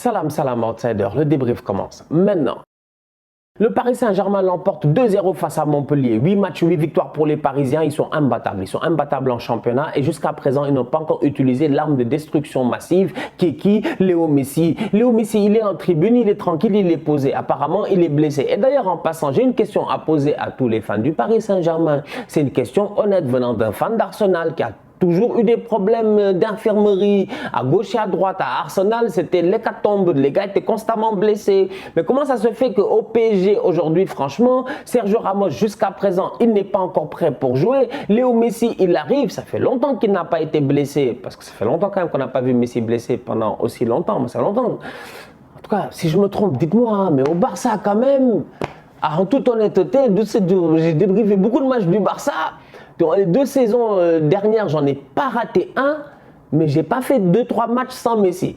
Salam, salam outsider, le débrief commence maintenant. Le Paris Saint-Germain l'emporte 2-0 face à Montpellier. 8 matchs, 8 victoires pour les Parisiens. Ils sont imbattables. Ils sont imbattables en championnat. Et jusqu'à présent, ils n'ont pas encore utilisé l'arme de destruction massive qui est qui? Léo Messi. Léo Messi, il est en tribune, il est tranquille, il est posé. Apparemment, il est blessé. Et d'ailleurs, en passant, j'ai une question à poser à tous les fans du Paris Saint-Germain. C'est une question honnête venant d'un fan d'Arsenal qui a toujours eu des problèmes d'infirmerie à gauche et à droite. À Arsenal, c'était l'hécatombe. Les gars étaient constamment blessés. Mais comment ça se fait qu'au PSG aujourd'hui, franchement, Sergio Ramos, jusqu'à présent, il n'est pas encore prêt pour jouer. Léo Messi, il arrive. Ça fait longtemps qu'il n'a pas été blessé. Parce que ça fait longtemps quand même qu'on n'a pas vu Messi blessé pendant aussi longtemps. Mais ça fait longtemps. En tout cas, si je me trompe, dites-moi. Hein, mais au Barça, quand même, en toute honnêteté, j'ai débriefé beaucoup de matchs du Barça. Dans les 2 saisons dernières, j'en ai pas raté un, mais j'ai pas fait 2-3 matchs sans Messi.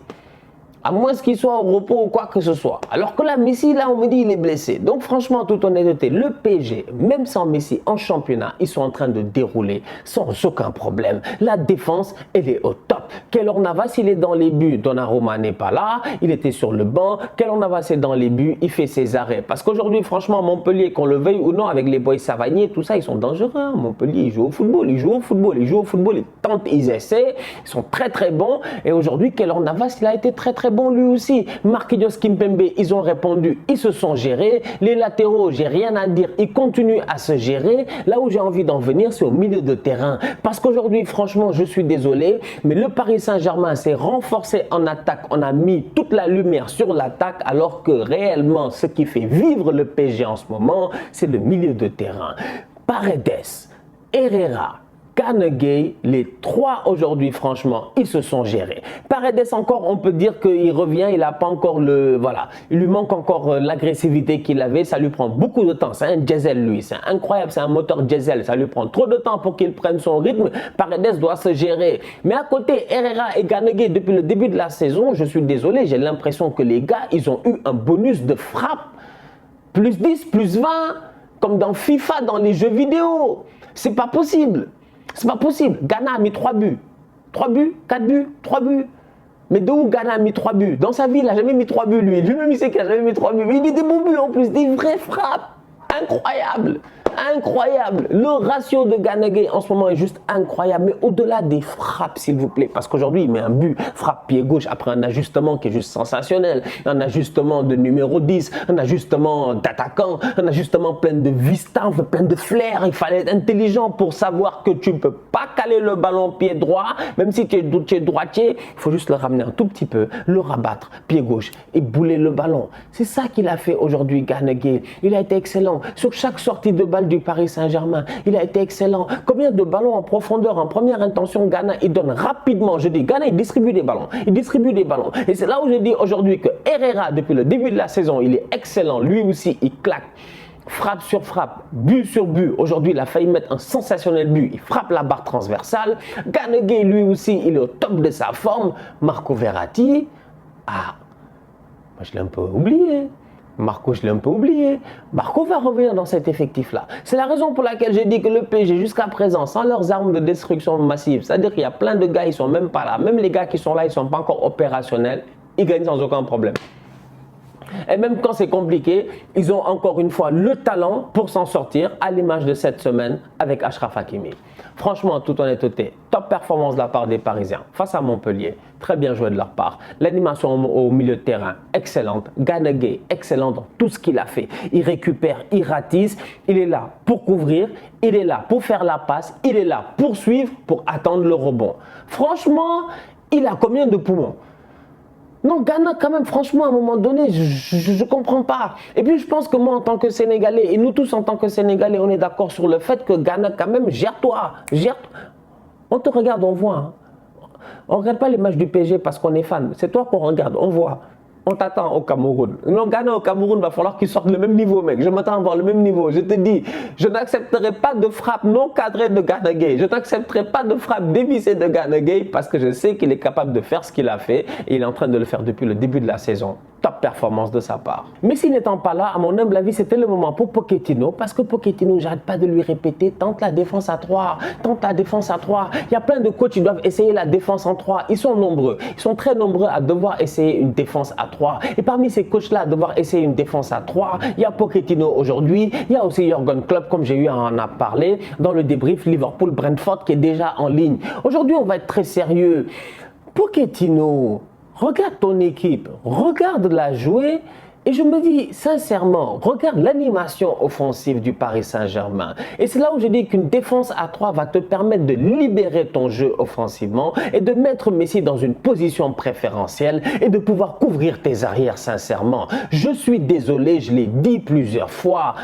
À moins qu'il soit au repos ou quoi que ce soit. Alors que là, Messi, là, on me dit il est blessé. Donc franchement, en toute honnêteté, le PSG, même sans Messi en championnat, ils sont en train de dérouler sans aucun problème. La défense, elle est au top. Keylor Navas, il est dans les buts. Donnarumma n'est pas là, il était sur le banc. Keylor Navas est dans les buts, il fait ses arrêts. Parce qu'aujourd'hui, franchement, Montpellier, qu'on le veuille ou non, avec les boys Savanier, tout ça, ils sont dangereux. Hein. Montpellier, ils jouent au football, ils jouent au football, ils jouent au football, ils tentent, ils essaient, ils sont très très bons. Et aujourd'hui, Keylor Navas, il a été très très bon lui aussi. Marquinhos, Kimpembe, ils ont répondu, ils se sont gérés. Les latéraux, j'ai rien à dire, ils continuent à se gérer. Là où j'ai envie d'en venir, c'est au milieu de terrain. Parce qu'aujourd'hui, franchement, je suis désolé, mais le Paris Saint-Germain s'est renforcé en attaque. On a mis toute la lumière sur l'attaque, alors que réellement, ce qui fait vivre le PSG en ce moment, c'est le milieu de terrain. Paredes, Herrera, Gana Gueye, les 3 aujourd'hui, franchement, ils se sont gérés. Paredes encore, on peut dire qu'il revient, il n'a pas encore le... Voilà, il lui manque encore l'agressivité qu'il avait, ça lui prend beaucoup de temps. C'est un diesel, lui, c'est incroyable, c'est un moteur diesel, ça lui prend trop de temps pour qu'il prenne son rythme. Paredes doit se gérer. Mais à côté, Herrera et Gana Gueye, depuis le début de la saison, je suis désolé, j'ai l'impression que les gars, ils ont eu un bonus de frappe. Plus 10, plus 20, comme dans FIFA, dans les jeux vidéo. C'est pas possible. C'est pas possible. Gana a mis 3 buts. 3 buts, 4 buts, 3 buts. Mais de où Gana a mis 3 buts? Dans sa vie, il n'a jamais mis 3 buts, lui. Lui-même, il sait qu'il n'a jamais mis 3 buts. Mais il met des bons buts en plus, des vraies frappes. Incroyable. Incroyable. Le ratio de Gana Gueye en ce moment est juste incroyable. Mais au-delà des frappes, s'il vous plaît, parce qu'aujourd'hui, il met un but, frappe pied gauche, après un ajustement qui est juste sensationnel, un ajustement de numéro 10, un ajustement d'attaquant, un ajustement plein de vista, plein de flair. Il fallait être intelligent pour savoir que tu ne peux pas caler le ballon pied droit, même si tu es droitier, il faut juste le ramener un tout petit peu, le rabattre, pied gauche, et bouler le ballon. C'est ça qu'il a fait aujourd'hui, Gana Gueye. Il a été excellent. Sur chaque sortie de balle du Paris Saint-Germain, il a été excellent. Combien de ballons en profondeur, en première intention, Gana, il donne rapidement. Je dis, Gana, il distribue des ballons. Il distribue des ballons. Et c'est là où je dis aujourd'hui que Herrera, depuis le début de la saison, il est excellent. Lui aussi, il claque. Frappe sur frappe, but sur but. Aujourd'hui, il a failli mettre un sensationnel but. Il frappe la barre transversale. Gana Gueye, lui aussi, il est au top de sa forme. Marco Verratti, moi je l'ai un peu oublié. Marco, je l'ai un peu oublié. Marco va revenir dans cet effectif-là. C'est la raison pour laquelle j'ai dit que le PSG, jusqu'à présent, sans leurs armes de destruction massive, c'est-à-dire qu'il y a plein de gars, ils ne sont même pas là. Même les gars qui sont là, ils ne sont pas encore opérationnels. Ils gagnent sans aucun problème. Et même quand c'est compliqué, ils ont encore une fois le talent pour s'en sortir, à l'image de cette semaine avec Achraf Hakimi. Franchement, en toute honnêteté, top performance de la part des Parisiens face à Montpellier. Très bien joué de leur part. L'animation au milieu de terrain, excellente. Gana Gueye, excellent dans tout ce qu'il a fait. Il récupère, il ratisse. Il est là pour couvrir. Il est là pour faire la passe. Il est là pour suivre, pour attendre le rebond. Franchement, il a combien de poumons? Non, Gana, quand même, franchement, à un moment donné, je ne comprends pas. Et puis, je pense que moi, en tant que Sénégalais, et nous tous, en tant que Sénégalais, on est d'accord sur le fait que Gana, quand même, gère-toi. On te regarde, on voit. Hein. On ne regarde pas les matchs du PSG parce qu'on est fan. C'est toi qu'on regarde, on voit. On t'attend au Cameroun. Non, Gana au Cameroun, il va falloir qu'il sorte le même niveau, mec. Je m'attends à voir le même niveau. Je te dis, je n'accepterai pas de frappe non cadrée de Gana Gueye. Je n'accepterai pas de frappe dévissée de Gana Gueye parce que je sais qu'il est capable de faire ce qu'il a fait et il est en train de le faire depuis le début de la saison. top performance de sa part. Messi n'étant pas là, à mon humble avis, c'était le moment pour Pochettino, parce que Pochettino, j'arrête pas de lui répéter, tente la défense à 3, tente la défense à 3. Il y a plein de coachs qui doivent essayer la défense en 3. Ils sont nombreux, ils sont très nombreux à devoir essayer une défense à 3. Et parmi ces coachs-là, à devoir essayer une défense à 3, il y a Pochettino aujourd'hui, il y a aussi Jürgen Klopp, comme j'ai eu à en parler dans le débrief Liverpool-Brentford qui est déjà en ligne. Aujourd'hui, on va être très sérieux. Pochettino, regarde ton équipe, regarde-la jouer et je me dis sincèrement, regarde l'animation offensive du Paris Saint-Germain. Et c'est là où je dis qu'une défense à 3 va te permettre de libérer ton jeu offensivement et de mettre Messi dans une position préférentielle et de pouvoir couvrir tes arrières sincèrement. Je suis désolé, je l'ai dit plusieurs fois,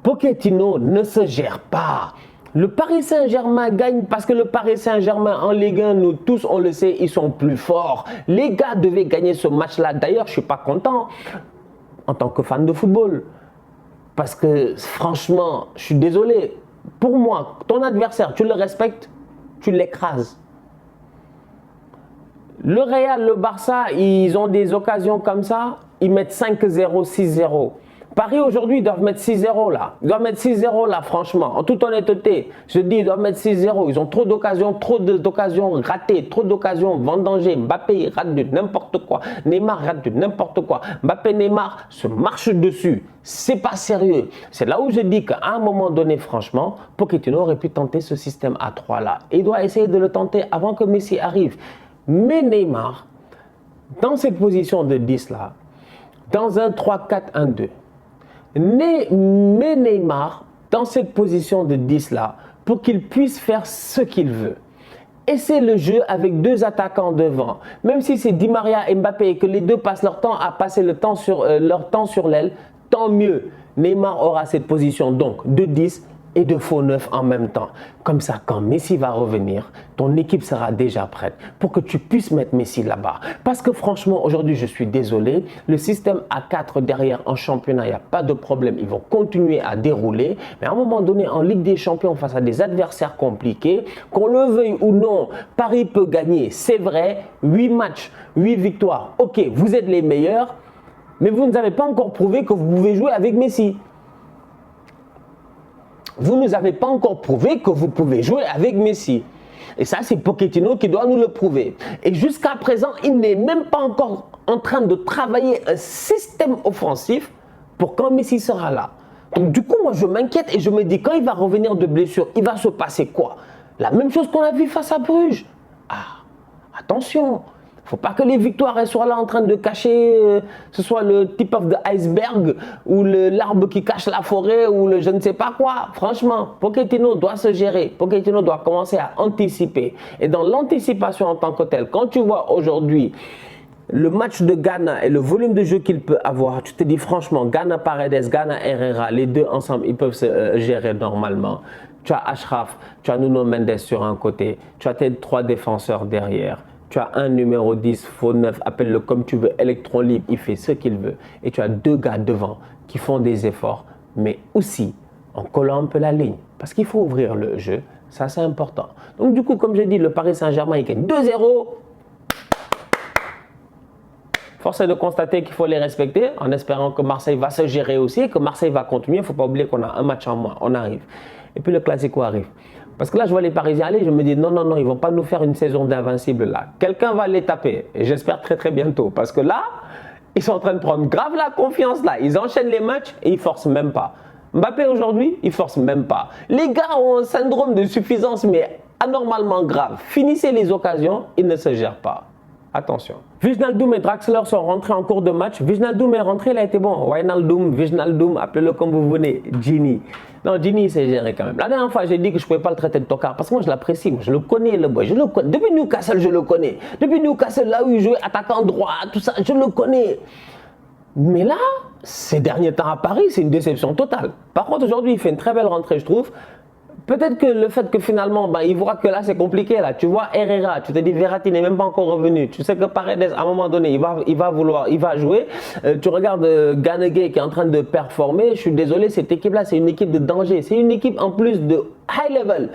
Pochettino ne se gère pas. Le Paris Saint-Germain gagne parce que le Paris Saint-Germain en Ligue 1, nous tous on le sait, ils sont plus forts. Les gars devaient gagner ce match-là. D'ailleurs, je ne suis pas content en tant que fan de football. Parce que franchement, je suis désolé. Pour moi, ton adversaire, tu le respectes, tu l'écrases. Le Real, le Barça, ils ont des occasions comme ça, ils mettent 5-0, 6-0. Paris aujourd'hui, ils doivent mettre 6-0 là. Ils doivent mettre 6-0 là, franchement. En toute honnêteté, je dis, ils doivent mettre 6-0. Ils ont trop d'occasions ratées, trop d'occasions vendangées. Mbappé, il rate du n'importe quoi. Neymar rate du n'importe quoi. Mbappé, Neymar se marche dessus. C'est pas sérieux. C'est là où je dis qu'à un moment donné, franchement, Pochettino aurait pu tenter ce système à 3 là. Et il doit essayer de le tenter avant que Messi arrive. Mais Neymar, dans cette position de 10 là, dans un 3-4-1-2, mais Neymar dans cette position de 10 là pour qu'il puisse faire ce qu'il veut. Et c'est le jeu avec deux attaquants devant. Même si c'est Di Maria et Mbappé et que les deux passent leur temps à passer leur temps sur l'aile, tant mieux. Neymar aura cette position donc de 10 et de faux 9 en même temps. Comme ça, quand Messi va revenir, ton équipe sera déjà prête pour que tu puisses mettre Messi là-bas. Parce que franchement, aujourd'hui, je suis désolé, le système à 4 derrière en championnat, il n'y a pas de problème. Ils vont continuer à dérouler. Mais à un moment donné, en Ligue des Champions, face à des adversaires compliqués, qu'on le veuille ou non, Paris peut gagner. C'est vrai, 8 matchs, 8 victoires. Ok, vous êtes les meilleurs, mais vous ne avez pas encore prouvé que vous pouvez jouer avec Messi. Vous ne nous avez pas encore prouvé que vous pouvez jouer avec Messi. Et ça, c'est Pochettino qui doit nous le prouver. Et jusqu'à présent, il n'est même pas encore en train de travailler un système offensif pour quand Messi sera là. Donc du coup, moi, je m'inquiète et je me dis, quand il va revenir de blessure, il va se passer quoi? La même chose qu'on a vu face à Bruges. Ah, attention. Il ne faut pas que les victoires elles soient là en train de cacher, ce soit le tip of the iceberg ou l'arbre qui cache la forêt ou le je ne sais pas quoi. Franchement, Pochettino doit se gérer. Pochettino doit commencer à anticiper. Et dans l'anticipation en tant que telle, quand tu vois aujourd'hui le match de Ghana et le volume de jeu qu'il peut avoir, tu te dis franchement, Ghana Paredes, Ghana Herrera, les deux ensemble, ils peuvent se gérer normalement. Tu as Achraf, tu as Nuno Mendes sur un côté, tu as tes 3 défenseurs derrière. Tu as un numéro 10, faux 9, appelle-le comme tu veux, électron libre, il fait ce qu'il veut. Et tu as 2 gars devant qui font des efforts, mais aussi en collant un peu la ligne. Parce qu'il faut ouvrir le jeu, ça c'est important. Donc du coup, comme j'ai dit, le Paris Saint-Germain, il gagne 2-0. Force est de constater qu'il faut les respecter, en espérant que Marseille va se gérer aussi, que Marseille va continuer. Il ne faut pas oublier qu'on a un match en moins, on arrive. Et puis le Classico arrive. Parce que là, je vois les Parisiens aller, je me dis non, non, non, ils ne vont pas nous faire une saison d'invincible là. Quelqu'un va les taper, et j'espère très très bientôt. Parce que là, ils sont en train de prendre grave la confiance là. Ils enchaînent les matchs et ils ne forcent même pas. Mbappé aujourd'hui, il ne force même pas. Les gars ont un syndrome de suffisance, mais anormalement grave. Finissez les occasions, ils ne se gèrent pas. Attention. Wijnaldum et Draxler sont rentrés en cours de match. Wijnaldum est rentré, il a été bon. Wijnaldum, appelez-le comme vous venez. Gini. Non, Gini, il s'est géré quand même. La dernière fois, j'ai dit que je ne pouvais pas le traiter de tocard parce que moi, je l'apprécie. Moi, je le connais, le boy. Je le connais. Depuis Newcastle, je le connais. Depuis Newcastle, là où il jouait attaquant droit, tout ça, je le connais. Mais là, ces derniers temps à Paris, c'est une déception totale. Par contre, aujourd'hui, il fait une très belle rentrée, je trouve. Peut-être que le fait que finalement, il voit que là c'est compliqué là. Tu vois Herrera, tu te dis Verratti n'est même pas encore revenu. Tu sais que Paredes, à un moment donné, il va jouer. Tu regardes Ganegay qui est en train de performer. Je suis désolé, cette équipe-là, c'est une équipe de danger. C'est une équipe en plus de high level.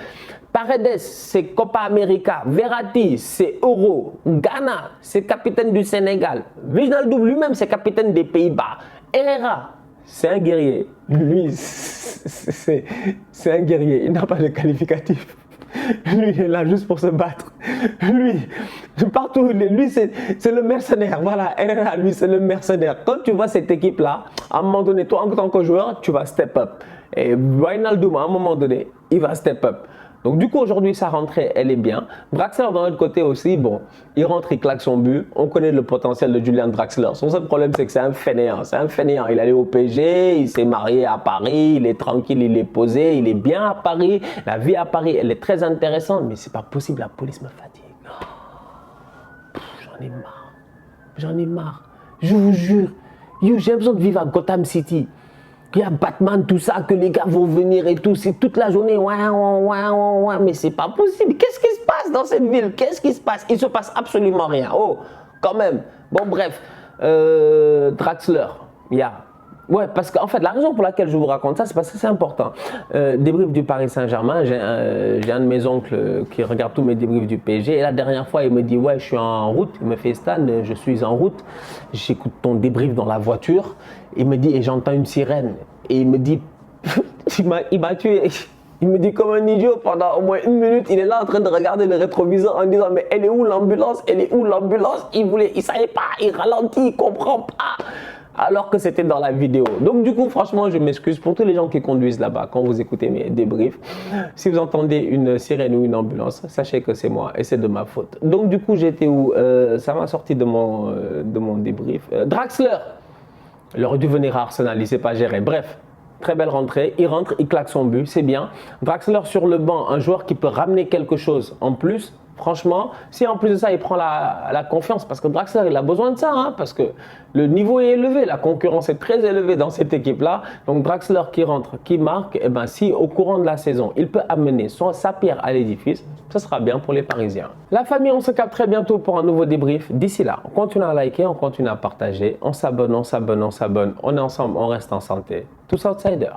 Paredes, c'est Copa América. Verratti, c'est Euro. Ghana, c'est capitaine du Sénégal. Wijnaldum lui-même, c'est capitaine des Pays-Bas. Herrera, c'est un guerrier. Lui, c'est un guerrier. Il n'a pas de qualificatif. Lui, il est là juste pour se battre. Lui, partout, lui, c'est le mercenaire. Voilà, Herrera, lui, c'est le mercenaire. Quand tu vois cette équipe-là, à un moment donné, toi, en tant que joueur, tu vas step up. Et Wijnaldum, à un moment donné, il va step up. Donc du coup, aujourd'hui, sa rentrée, elle est bien. Draxler, d'un autre côté aussi, bon, il rentre, il claque son but. On connaît le potentiel de Julian Draxler. Son seul problème, c'est que c'est un fainéant. C'est un fainéant. Il est allé au PSG, il s'est marié à Paris, il est tranquille, il est posé, il est bien à Paris. La vie à Paris, elle est très intéressante, mais c'est pas possible, la police me fatigue. J'en ai marre. J'en ai marre. Je vous jure, j'ai besoin de vivre à Gotham City. Il y a Batman, tout ça, que les gars vont venir et tout. C'est toute la journée. Ouais. Mais c'est pas possible. Qu'est-ce qui se passe dans cette ville? Qu'est-ce qui se passe? Il se passe absolument rien. Oh, quand même. Bon, bref. Draxler. Ouais, parce qu'en fait, la raison pour laquelle je vous raconte ça, c'est parce que c'est important. Débrief du Paris Saint-Germain, j'ai un de mes oncles qui regarde tous mes débriefs du PSG. Et la dernière fois, il me dit, ouais, je suis en route. Il me fait, Stan, je suis en route. J'écoute ton débrief dans la voiture. Il me dit, et j'entends une sirène. Et il me dit, il m'a tué. Il me dit comme un idiot, pendant au moins 1 minute, il est là en train de regarder le rétroviseur en disant, mais elle est où l'ambulance? Elle est où l'ambulance? Il savait pas, il ralentit, il comprend pas. Alors que c'était dans la vidéo. Donc du coup, franchement, je m'excuse pour tous les gens qui conduisent là-bas quand vous écoutez mes débriefs. Si vous entendez une sirène ou une ambulance, sachez que c'est moi et c'est de ma faute. Donc du coup, j'étais où? Ça m'a sorti de mon débrief. Draxler, il aurait dû venir à Arsenal, il ne s'est pas géré. Bref, très belle rentrée. Il rentre, il claque son but, c'est bien. Draxler sur le banc, un joueur qui peut ramener quelque chose en plus. Franchement, si en plus de ça, il prend la confiance, parce que Draxler, il a besoin de ça, hein, parce que le niveau est élevé, la concurrence est très élevée dans cette équipe-là. Donc Draxler qui rentre, qui marque, et ben, si au courant de la saison, il peut amener sa pierre à l'édifice, ce sera bien pour les Parisiens. La famille, on se capte très bientôt pour un nouveau débrief. D'ici là, on continue à liker, on continue à partager, on s'abonne, on est ensemble, on reste en santé. Tous outsiders.